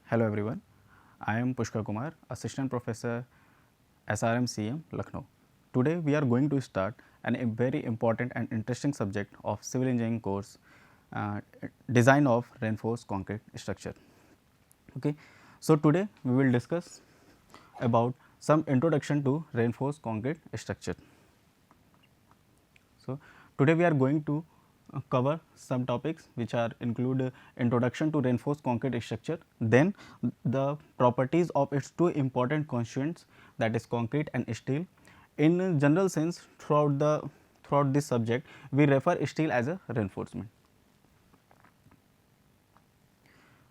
Hello everyone, I am Pushkar Kumar, Assistant Professor SRM Lucknow. Today we are going to start a very important and interesting subject of civil engineering course, design of reinforced concrete structure. Okay. So today we will discuss about some introduction to reinforced concrete structure. So today we are going to cover some topics which are include introduction to reinforced concrete structure, then the properties of its two important constituents, that is concrete and steel. In general sense, throughout this subject we refer steel as a reinforcement.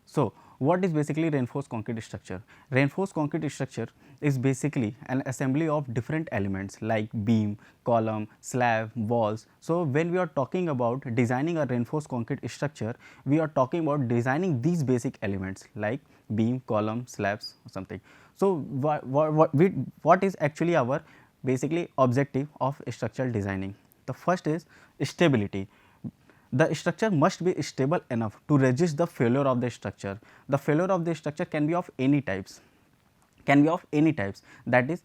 So, what is basically reinforced concrete structure? Reinforced concrete structure is basically an assembly of different elements like beam, column, slab, walls. So, when we are talking about designing a reinforced concrete structure, we are talking about designing these basic elements like beam, column, slabs or something. So, what is actually our basically objective of structural designing? The first is stability. The structure must be stable enough to resist the failure of the structure. The failure of the structure can be of any types, that is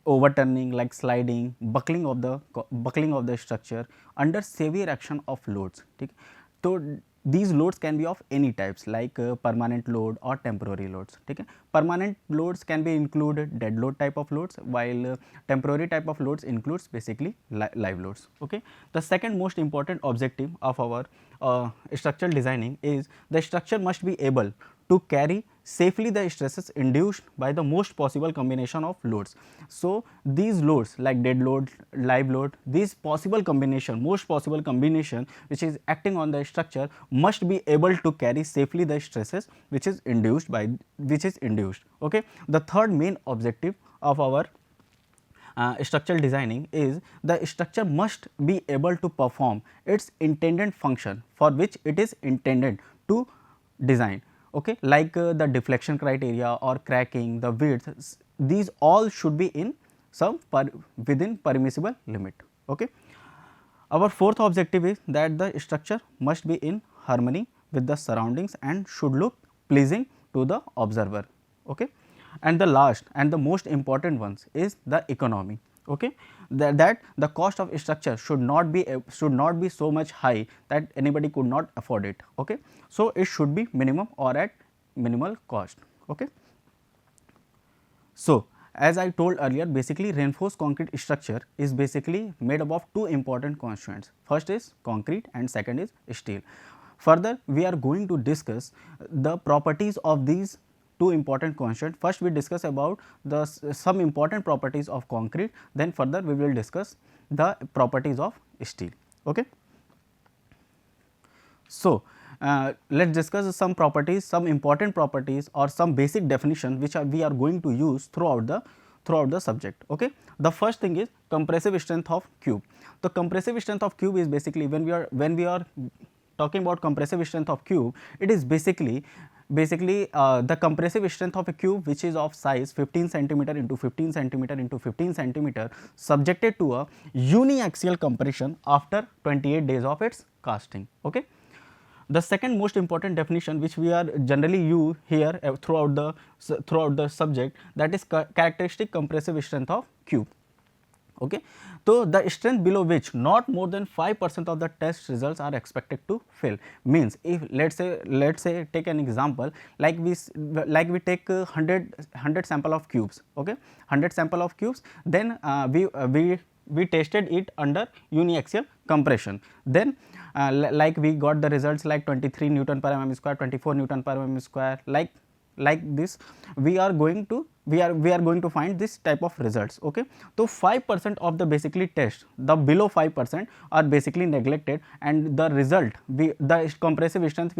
overturning, like sliding, buckling of the structure under severe action of loads. So these loads can be of any types like permanent load or temporary loads. Permanent loads can be included dead load type of loads, while temporary type of loads includes basically live loads. Okay. The second most important objective of our structural designing is the structure must be able to carry safely the stresses induced by the most possible combination of loads. So these loads like dead load, live load, these possible combination, most possible combination which is acting on the structure must be able to carry safely the stresses which is induced. Okay. The third main objective of our structural designing is the structure must be able to perform its intended function for which it is intended to design. Okay, like the deflection criteria or cracking, the width, these all should be in some within permissible limit. Okay. Our fourth objective is that the structure must be in harmony with the surroundings and should look pleasing to the observer. Okay. And the last and the most important ones is the economy. Okay. That the cost of structure should not be so much high that anybody could not afford it. Okay. So it should be minimum or at minimal cost. Okay. So as I told earlier, basically reinforced concrete structure is basically made up of two important constituents. First is concrete and second is steel. Further, we are going to discuss the properties of these two important constituents. First we discuss about the some important properties of concrete, then further we will discuss the properties of steel. Okay. So let us discuss some properties, some important properties or some basic definition which we are going to use throughout the subject. Okay. The first thing is compressive strength of cube. The compressive strength of cube is basically when we are talking about compressive strength of cube, it is basically the compressive strength of a cube which is of size 15 centimeter into 15 centimeter into 15 centimeter subjected to a uniaxial compression after 28 days of its casting. Okay. The second most important definition which we are generally use here throughout the subject, that is characteristic compressive strength of cube. Okay. So the strength below which not more than 5% of the test results are expected to fail, means if let us say take an example like we take 100 sample of cubes. Okay. 100 sample of cubes, then we tested it under uniaxial compression, then like we got the results like 23 Newton per mm square, 24 Newton per mm square, like this we are going to find this type of results. Okay. So 5% of the basically test, the below 5% are basically neglected, and the result the compressive strength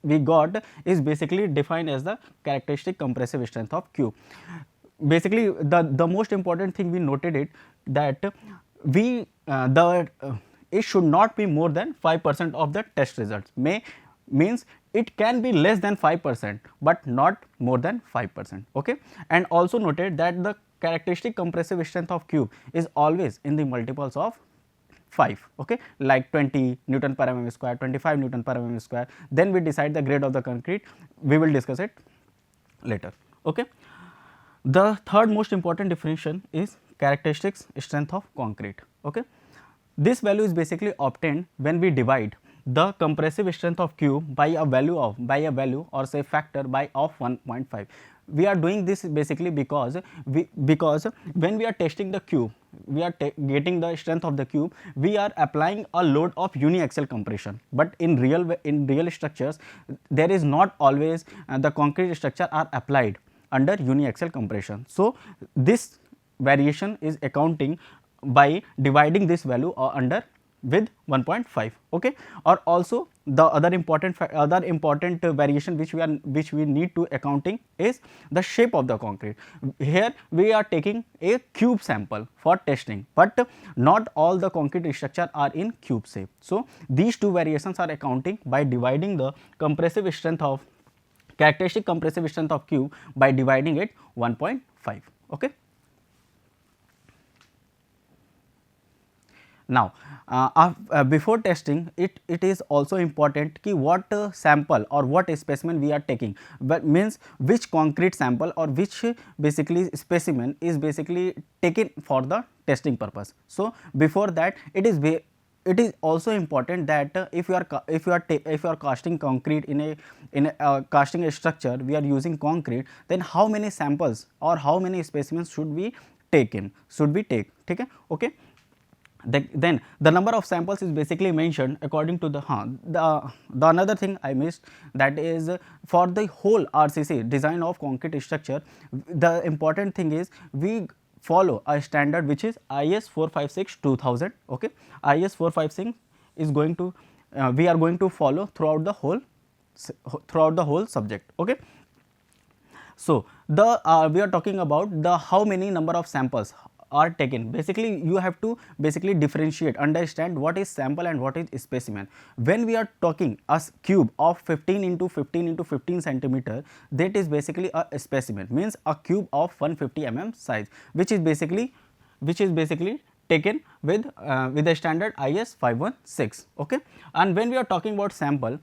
we got is basically defined as the characteristic compressive strength of cube. Basically the most important thing we noted it that it should not be more than 5% of the test results, means it can be less than 5%, but not more than 5%. Okay. And also noted that the characteristic compressive strength of cube is always in the multiples of 5, okay, like 20 Newton per mm square, 25 Newton per mm square. Then we decide the grade of the concrete, we will discuss it later. Okay. The third most important differentiation is characteristics strength of concrete. Okay. This value is basically obtained when we divide the compressive strength of cube by a value or say factor by of 1.5. We are doing this basically because when we are testing the cube, we are getting the strength of the cube, we are applying a load of uniaxial compression, but in real structures there is not always the concrete structure are applied under uniaxial compression. So this variation is accounting by dividing this value under with 1.5. Okay. Or also the other important variation which we need to accounting is the shape of the concrete. Here we are taking a cube sample for testing, but not all the concrete structure are in cube shape. So these two variations are accounting by dividing the compressive strength of characteristic compressive strength of cube by dividing it 1.5. Okay. Now, before testing it is also important ki what sample or what specimen we are taking, but means which concrete sample or which basically specimen is basically taken for the testing purpose. So before that it is also important that if you are casting concrete in a casting a structure, we are using concrete, then how many samples or how many specimens should be taken, okay. Then the number of samples is basically mentioned according to the another thing I missed, that is for the whole RCC design of concrete structure, the important thing is we follow a standard which is IS 456 2000. Okay. IS 456 is going to we are going to follow throughout the whole subject. Okay. So the we are talking about the how many number of samples are taken. Basically you have to basically differentiate, understand what is sample and what is specimen. When we are talking a cube of 15 into 15 into 15 centimeter, that is basically a specimen, means a cube of 150 mm size, which is basically taken with the standard IS 516. Okay. And when we are talking about sample,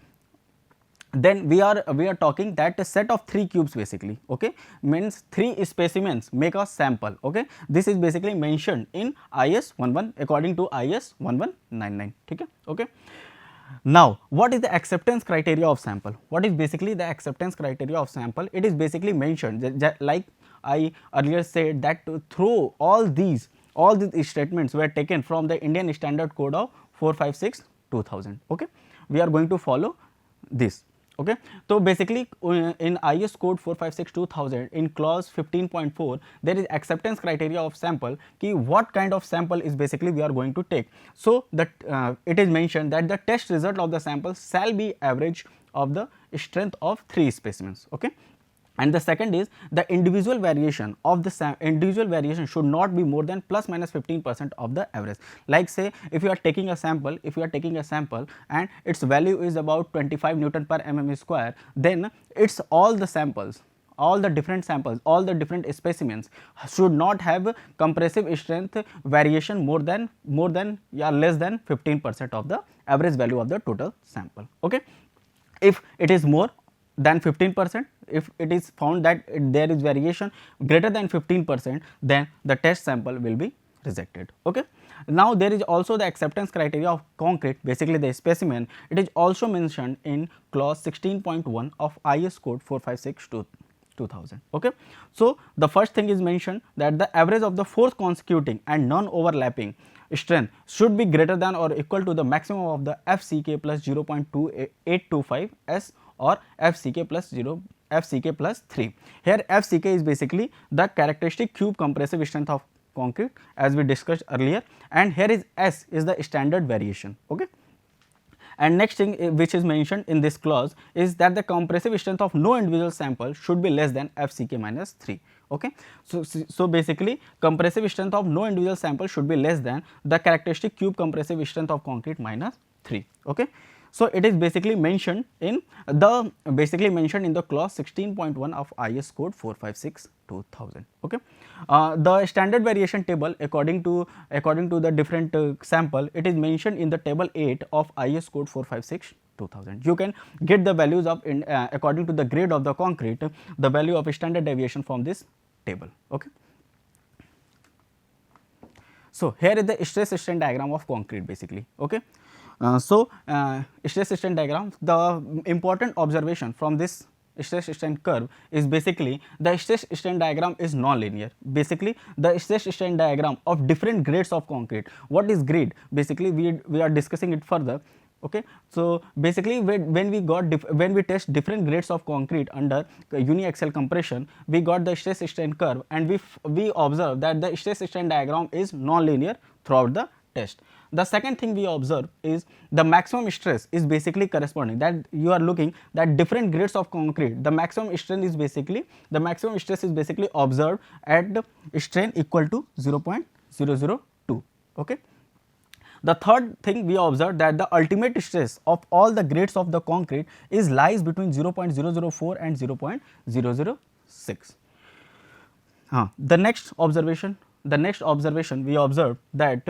then we are talking that a set of 3 cubes basically, okay, means 3 specimens make a sample. Okay. This is basically mentioned in IS 11 according to IS 1199. Okay. Now what is the acceptance criteria of sample? What is basically the acceptance criteria of sample? It is basically mentioned like I earlier said that through all these statements were taken from the Indian Standard Code of 456 2000. Okay. We are going to follow this. Okay. So basically in IS code 456 2000 in clause 15.4 there is acceptance criteria of sample ki what kind of sample is basically we are going to take. So that it is mentioned that the test result of the sample shall be average of the strength of 3 specimens. Okay. And the second is the individual variation of the individual variation should not be more than plus minus 15% of the average. Like say if you are taking a sample, and its value is about 25 Newton per mm square, then it's all the samples, all the different samples, all the different specimens should not have compressive strength variation more than less than 15% of the average value of the total sample. Okay. If it is more than 15%, if it is found that there is variation greater than 15%, then the test sample will be rejected. Okay. Now there is also the acceptance criteria of concrete, basically the specimen. It is also mentioned in clause 16.1 of IS code 456 2000. Okay. So the first thing is mentioned that the average of the force consecuting and non overlapping strength should be greater than or equal to the maximum of the FCK plus 0.2825 S or FCK plus 3. Here FCK is basically the characteristic cube compressive strength of concrete as we discussed earlier, and here is S is the standard variation. Okay. And next thing which is mentioned in this clause is that the compressive strength of no individual sample should be less than FCK minus 3. Okay. So basically compressive strength of no individual sample should be less than the characteristic cube compressive strength of concrete minus 3. Okay. So it is basically mentioned in the clause 16.1 of IS code 456 2000. Okay. The standard variation table according to the different sample, it is mentioned in the table 8 of IS code 456 2000. You can get the values of according to the grade of the concrete, the value of standard deviation from this table. Okay. So, here is the stress strain diagram of concrete basically. Okay. Stress strain diagram, the important observation from this stress strain curve is basically the stress strain diagram is non-linear. Basically, the stress strain diagram of different grades of concrete. What is grade? Basically, we are discussing it further. Okay. So, basically when we test different grades of concrete under uniaxial compression, we got the stress strain curve, and we observe that the stress strain diagram is non-linear throughout the test. The second thing we observe is the maximum stress is basically corresponding, that you are looking that different grades of concrete, the maximum stress is basically observed at the strain equal to 0.002. Okay. The third thing we observe that the ultimate stress of all the grades of the concrete is lies between 0.004 and 0.006. The next observation we observe that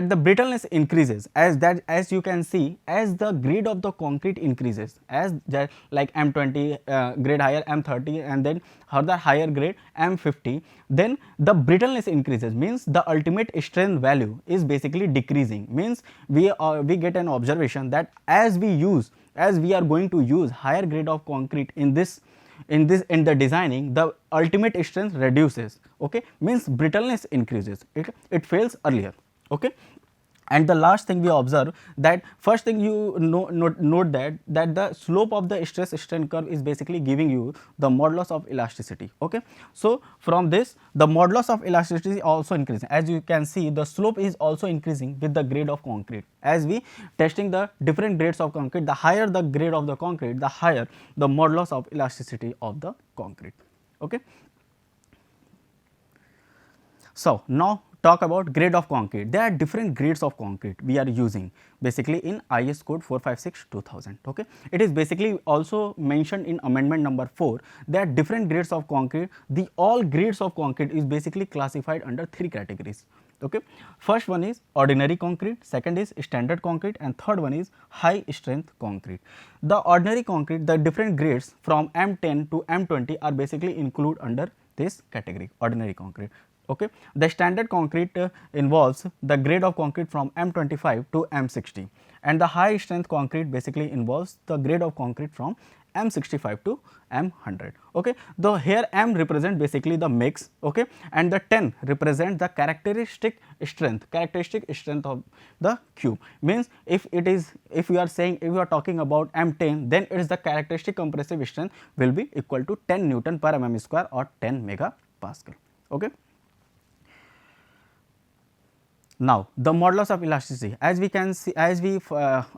the brittleness increases as you can see, as the grade of the concrete increases, as that like M20 grade higher, M30, and then further higher grade M50, then the brittleness increases, means the ultimate strength value is basically decreasing. Means we get an observation that as we are going to use higher grade of concrete in the designing, the ultimate strength reduces. Okay. Means brittleness increases, it fails earlier. Okay. And the last thing we observe, that first thing you note that the slope of the stress strain curve is basically giving you the modulus of elasticity. Okay. So, from this the modulus of elasticity is also increasing, as you can see the slope is also increasing with the grade of concrete. As we testing the different grades of concrete, the higher the grade of the concrete, the higher the modulus of elasticity of the concrete. Okay. So, now talk about grade of concrete. There are different grades of concrete we are using basically in IS code 456/2000. Okay. It is basically also mentioned in amendment number 4. There are different grades of concrete. All grades of concrete is basically classified under 3 categories. Okay. First one is ordinary concrete, second is standard concrete, and third one is high strength concrete. The ordinary concrete, the different grades from M10 to M20 are basically included under this category, ordinary concrete. Okay. The standard concrete involves the grade of concrete from M25 to M60, and the high strength concrete basically involves the grade of concrete from M65 to M100. Okay. Though here M represent basically the mix, okay, and the 10 represent the characteristic strength of the cube. Means if you are talking about M10, then it is the characteristic compressive strength will be equal to 10 Newton per mm square or 10 megapascal. Okay. Now, the modulus of elasticity, as we can see, as we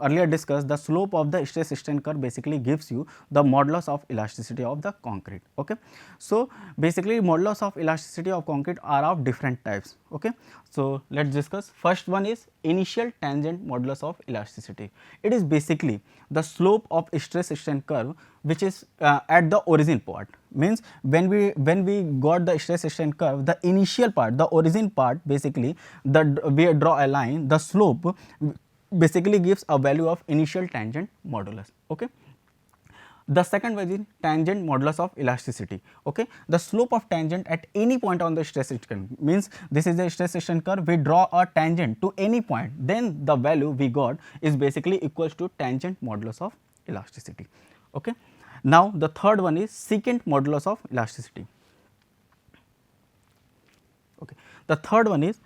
earlier discussed, the slope of the stress strain curve basically gives you the modulus of elasticity of the concrete. Okay. So, basically modulus of elasticity of concrete are of different types. Okay. So, let us discuss. First one is initial tangent modulus of elasticity. It is basically the slope of stress strain curve which is at the origin part. Means when we got the stress strain curve, the initial part, the origin part, basically we draw a line, the slope basically gives a value of initial tangent modulus. Okay. The second one is tangent modulus of elasticity. Okay. The slope of tangent at any point on the stress strain, means this is the stress strain curve, we draw a tangent to any point, then the value we got is basically equals to tangent modulus of elasticity. Okay. Now, the third one is secant modulus of elasticity. Okay. The third one is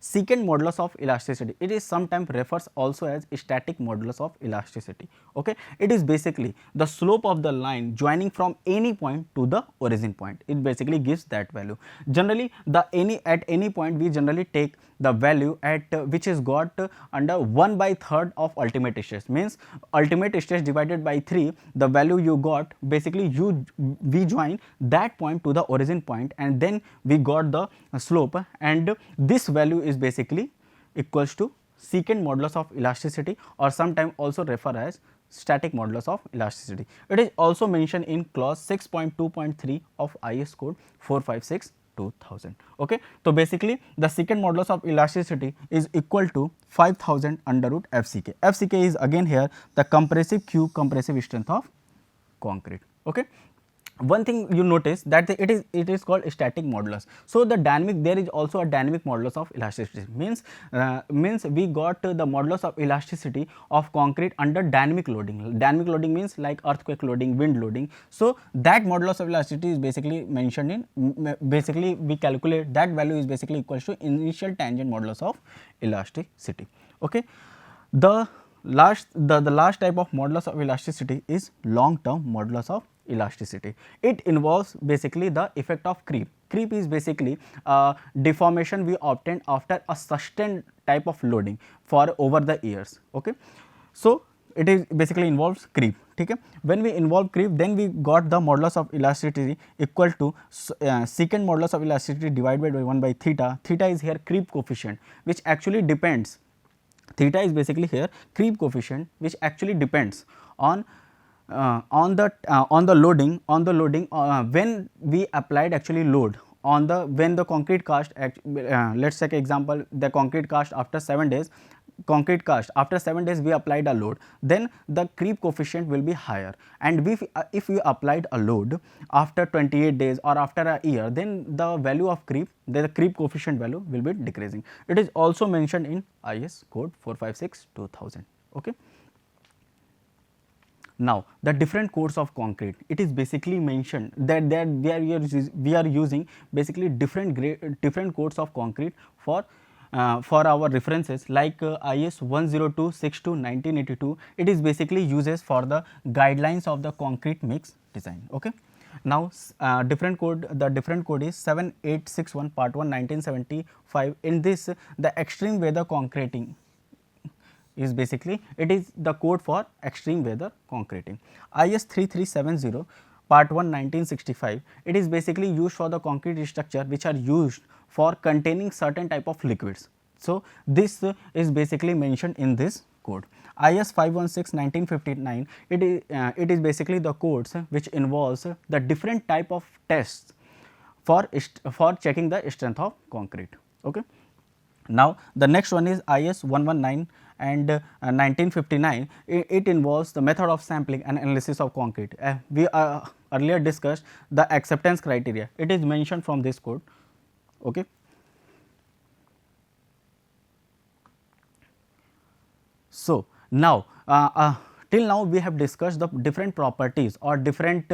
secant modulus of elasticity. It is sometimes refers also as static modulus of elasticity. Okay. It is basically the slope of the line joining from any point to the origin point. It basically gives that value. Generally, at any point we generally take the value at which is got under 1/3 of ultimate stress. Means ultimate stress divided by 3, the value you got, basically we join that point to the origin point, and then we got the slope, and this value is basically equals to secant modulus of elasticity, or sometimes also refer as static modulus of elasticity. It is also mentioned in clause 6.2.3 of IS code 456/2000. 2000. Okay. So basically the secant modulus of elasticity is equal to 5000 under root FCK. FCK is again here the compressive cube compressive strength of concrete. Okay. One thing you notice that it is called static modulus. So the dynamic, there is also a dynamic modulus of elasticity, means we got the modulus of elasticity of concrete under dynamic loading. Dynamic loading means like earthquake loading, wind loading. So that modulus of elasticity is basically mentioned in, basically we calculate that value is basically equals to initial tangent modulus of elasticity. Okay. The last type of modulus of elasticity is long term modulus of elasticity. It involves basically the effect of creep. Creep is basically deformation we obtain after a sustained type of loading for over the years. Okay. So it is basically involves creep. Okay. When we involve creep, then we got the modulus of elasticity equal to secant modulus of elasticity divided by 1 by theta. Theta is here creep coefficient, which actually depends, theta is basically here creep coefficient, which actually depends on the loading when we applied actually load on the, when the concrete cast let us take example, the concrete cast after 7 days, concrete cast after 7 days we applied a load, then the creep coefficient will be higher, and if we applied a load after 28 days or after a year, then the value of creep, the creep coefficient value will be decreasing. It is also mentioned in IS code 456/2000. Okay. Now the different codes of concrete, it is basically mentioned that we are using basically different codes of concrete for our references, like IS 10262/1982. It is basically uses for the guidelines of the concrete mix design. Okay. Now different code, the different code is 7861 part 1 1975. In this the extreme weather concreting is basically, it is the code for extreme weather concreting. IS 3370 part 1 1965, it is basically used for the concrete structure which are used for containing certain type of liquids. So this is basically mentioned in this code. IS 516/1959, it is basically the codes which involves the different type of tests for checking the strength of concrete. Okay. Now the next one is IS 119 and 1959. It involves the method of sampling and analysis of concrete. We earlier discussed the acceptance criteria. It is mentioned from this code. Okay. So now till now we have discussed the different properties or different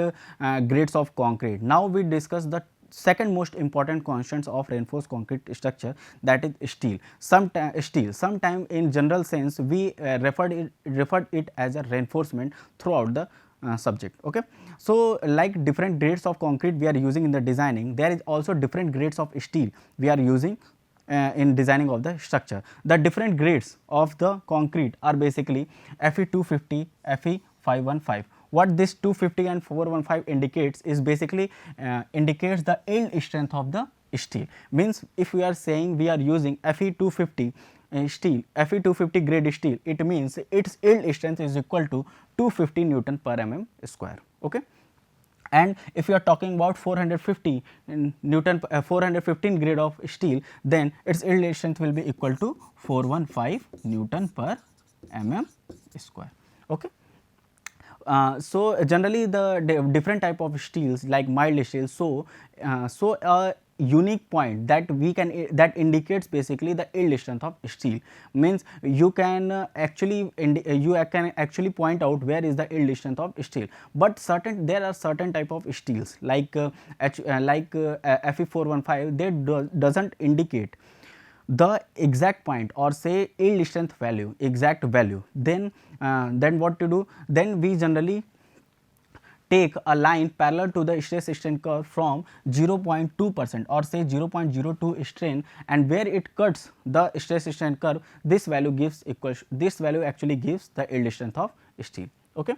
grades of concrete. Now we discuss the second most important constants of reinforced concrete structure, that is steel. Sometime in general sense we referred it as a reinforcement throughout the subject. Okay. So like different grades of concrete we are using in the designing, there is also different grades of steel we are using in designing of the structure. The different grades of the concrete are basically Fe 250, Fe 515. What this 250 and 415 indicates is basically indicates the yield strength of the steel. Means if we are saying we are using Fe 250 steel, Fe 250 grade steel, it means its yield strength is equal to 250 Newton per mm square. Okay. And if you are talking about 450 Newton 415 grade of steel, then its yield strength will be equal to 415 Newton per mm square. Okay. So generally the different type of steels like mild steel, so a unique point that we can that indicates basically the yield strength of steel, means you can actually point out where is the yield strength of steel. But there are certain type of steels like Fe 415, they doesn't indicate the exact point or say yield strength value, exact value. Then what to do, then we generally take a line parallel to the stress strain curve from 0.2% or say 0.02 strain, and where it cuts the stress strain curve, this value actually gives the yield strength of steel. Okay.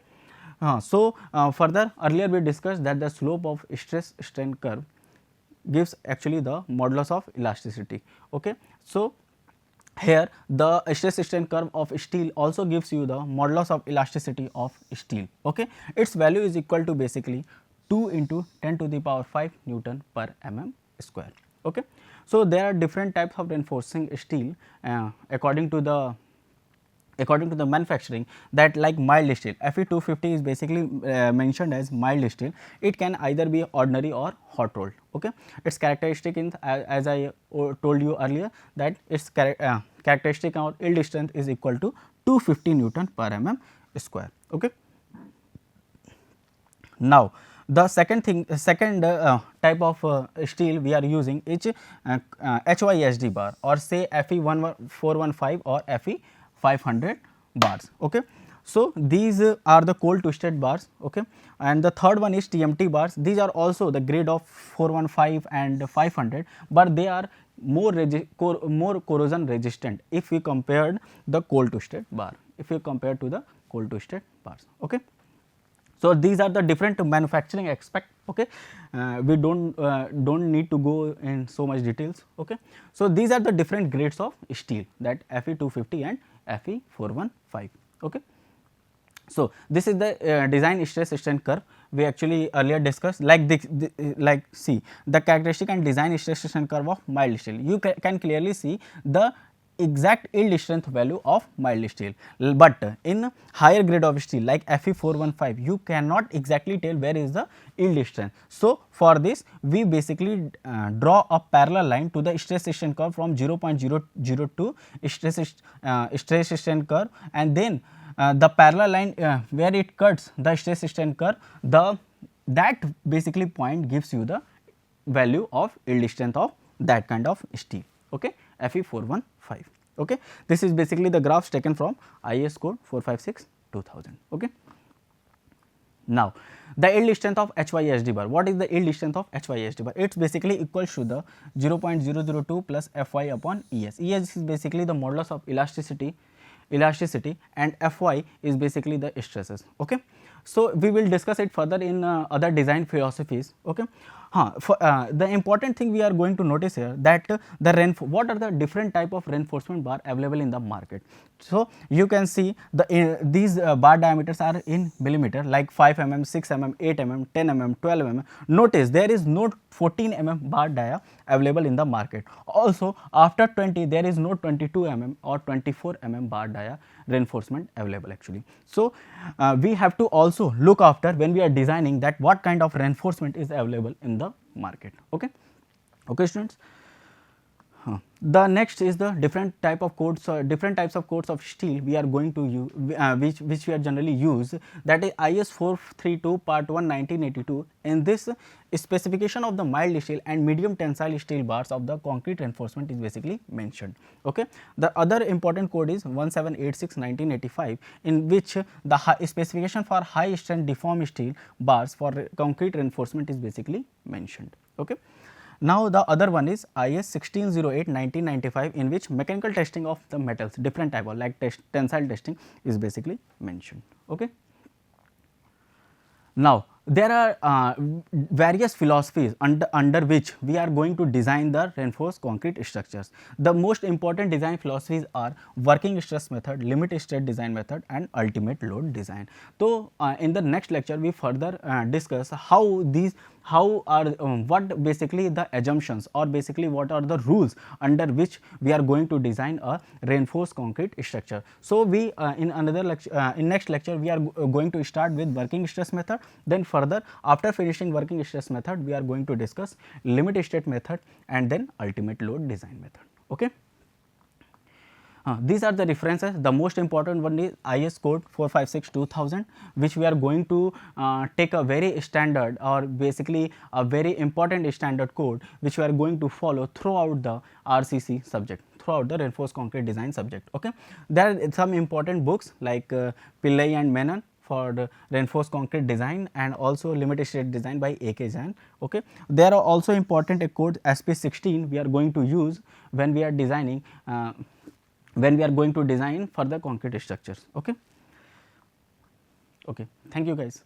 Further, earlier we discussed that the slope of stress strain curve gives actually the modulus of elasticity. Okay. So here the stress strain curve of steel also gives you the modulus of elasticity of steel. Okay. Its value is equal to basically 2 into 10 to the power 5 Newton per mm square. Okay. So, there are different types of reinforcing steel according to the manufacturing, that like mild steel. Fe 250 is basically mentioned as mild steel. It can either be ordinary or hot rolled. Okay. Its characteristic in as I told you earlier, that its characteristic or yield strength is equal to 250 Newton per mm square. Okay. Now, the second type of steel we are using is HYSD bar, or say Fe 415 or Fe 500 bars. Okay. So, these are the cold twisted bars. Okay. And the third one is TMT bars. These are also the grade of 415 and 500, but they are more corrosion resistant if we compared the cold twisted bar, if we compare to the cold twisted bars. Okay. So, these are the different manufacturing aspect. Okay. We don't need to go in so much details. Okay. So, these are the different grades of steel, that Fe 250 and Fe 415. Okay. So, this is the design stress strain curve we actually earlier discussed, like like see the characteristic and design stress strain curve of mild steel. You can clearly see the exact yield strength value of mild steel, but in higher grade of steel like Fe 415 you cannot exactly tell where is the yield strength. So, for this we basically draw a parallel line to the stress strain curve from 0.002 stress strain curve, and then the parallel line where it cuts the stress strain curve, that basically point gives you the value of yield strength of that kind of steel. Okay. Fe 415. Okay. This is basically the graphs taken from IS code 456 2000. Okay. Now, the yield strength of HYSD bar. What is the yield strength of HYSD bar? It is basically equals to the 0.002 plus Fy upon Es. Es is basically the modulus of elasticity, and Fy is basically the stresses. Okay. So, we will discuss it further in other design philosophies. Okay. The important thing we are going to notice here, that what are the different type of reinforcement bar available in the market. So, you can see these bar diameters are in millimeter, like 5 mm, 6 mm, 8 mm, 10 mm, 12 mm. Notice there is no 14 mm bar dia available in the market. Also, after 20 there is no 22 mm or 24 mm bar dia reinforcement available actually. So, we have to also look after when we are designing that what kind of reinforcement is available in the market. Okay. Okay, students. The next is the different type of codes, different types of codes of steel we are going to use, which we are generally use, that is IS 432 part 1 1982. In this specification of the mild steel and medium tensile steel bars of the concrete reinforcement is basically mentioned. Okay. The other important code is 1786 1985, in which the specification for high strength deformed steel bars for concrete reinforcement is basically mentioned. Okay. Now, the other one is IS 1608 1995, in which mechanical testing of the metals, different type of like tensile testing is basically mentioned. Okay. Now, there are various philosophies under which we are going to design the reinforced concrete structures. The most important design philosophies are working stress method, limit state design method, and ultimate load design. So, in the next lecture we further discuss how are what basically the assumptions, or basically what are the rules under which we are going to design a reinforced concrete structure. So, we in another lecture, in next lecture we are going to start with working stress method, then further after finishing working stress method we are going to discuss limit state method and then ultimate load design method. Okay. These are the references. The most important one is IS code 456 2000, which we are going to take a very standard, or basically a very important standard code, which we are going to follow throughout the RCC subject, throughout the reinforced concrete design subject. Okay. There are some important books like Pillai and Menon for the reinforced concrete design, and also limit state design by A.K. Jain. Okay. There are also important code SP16 we are going to use when we are designing for the concrete structures. Okay. Okay. Thank you guys.